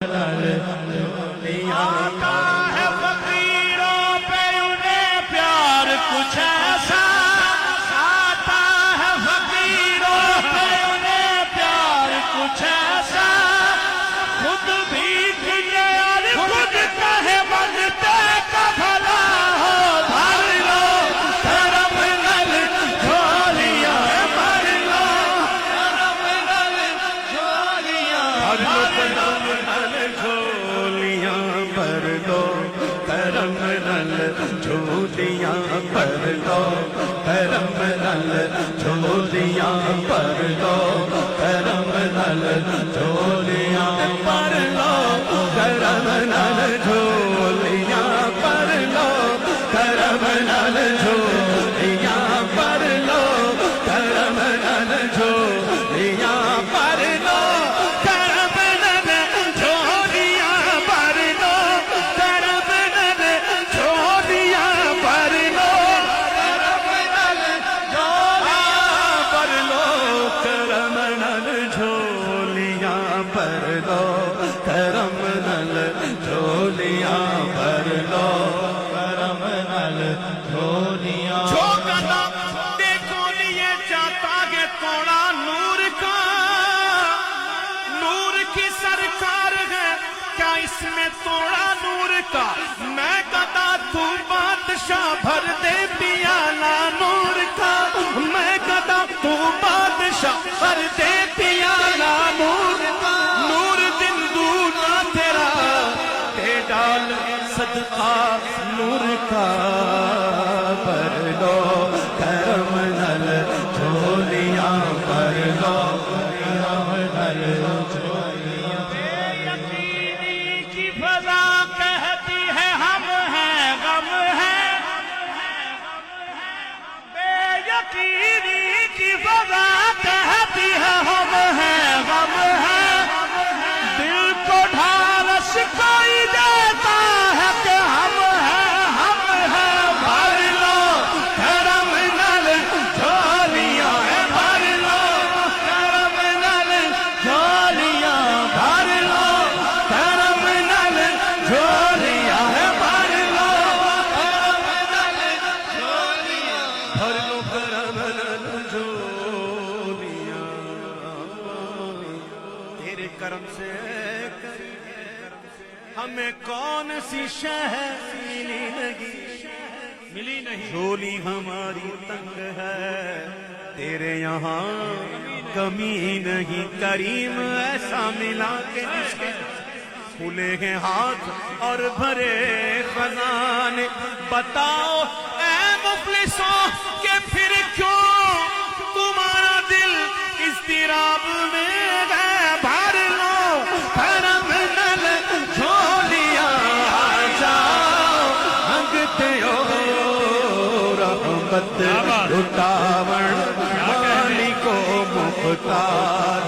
آتا ہے فقیروں پہ انہیں پیار کچھ ایسا، آتا ہے فقیروں پہ انہیں پیار کچھ ایسا، خود بھی کھلے اور خود کہے منگتے کا بھلا ہو، بھر لو کرم نل جھولیاں، بھر لو کرم نل جھولیاں، بھر لو کرم نل جھولیاں، بھر لو کرم نل جھولیاں، بھر لو کرم نل جھولیاں، بھر لو کرم نل جھولیاں، بھر لو کرم نل جھولیاں، بھر لو کرم نل جھولیاں، بھر لو کرم نل جھولیاں، بھر لو کرم نل جھولیاں، بھر لو کرم نل جھولیاں، بھر لو کرم نل جھولیاں، بھر لو کرم نل جھولیاں، بھر لو کرم نل جھولیاں، بھر لو کرم نل جھولیاں۔ جو گدا دیکھو لیے جاتا ہے توڑا نور کا، نور کی سرکار ہے کیا اس میں توڑا نور کا، میں گدا تو بادشاہ بھر دے پیالہ نور کا، میں گدا تو بادشاہ بھر دے پیالہ نور کا، نور دن دونا تیرا دے ڈال صدقہ نور کا، بھر لو کرم نل جھولیاں، بھر لو کرم نل جھولیاں۔ بے یقینی کی فضا کہتی ہے ہم ہیں غم ہے، بے یقینی کی فضا کہتی ہے ہم ہیں غم ہے، دل کو ڈھالس کوئی دیتا ہے کہ ہم ہیں بھر لو کرم نل جھولیاں، بھر لو کرم نل جھولیاں، بھر لو کرم نل جھولیاں، بھر لو کرم نل جھولیاں، بھر لو کرم نل جھولیاں، تیرے کرم سے ہمیں کون سی شہ ملی نہیں، جھولی ہماری تنگ ہے، تیرے یہاں کمی نہیں، کریم ایسا ملا کہ جس کے کھلے ہیں ہاتھ اور بھرے خزانے، بتاؤ اے مفلسوں کہ پھر کیوں تمہارا دل اضطراب میں ہے، بھر لو کرم نل جھولیاں، آ جاؤ مانگتے ہو رحمت، لٹاون والی کو مختار،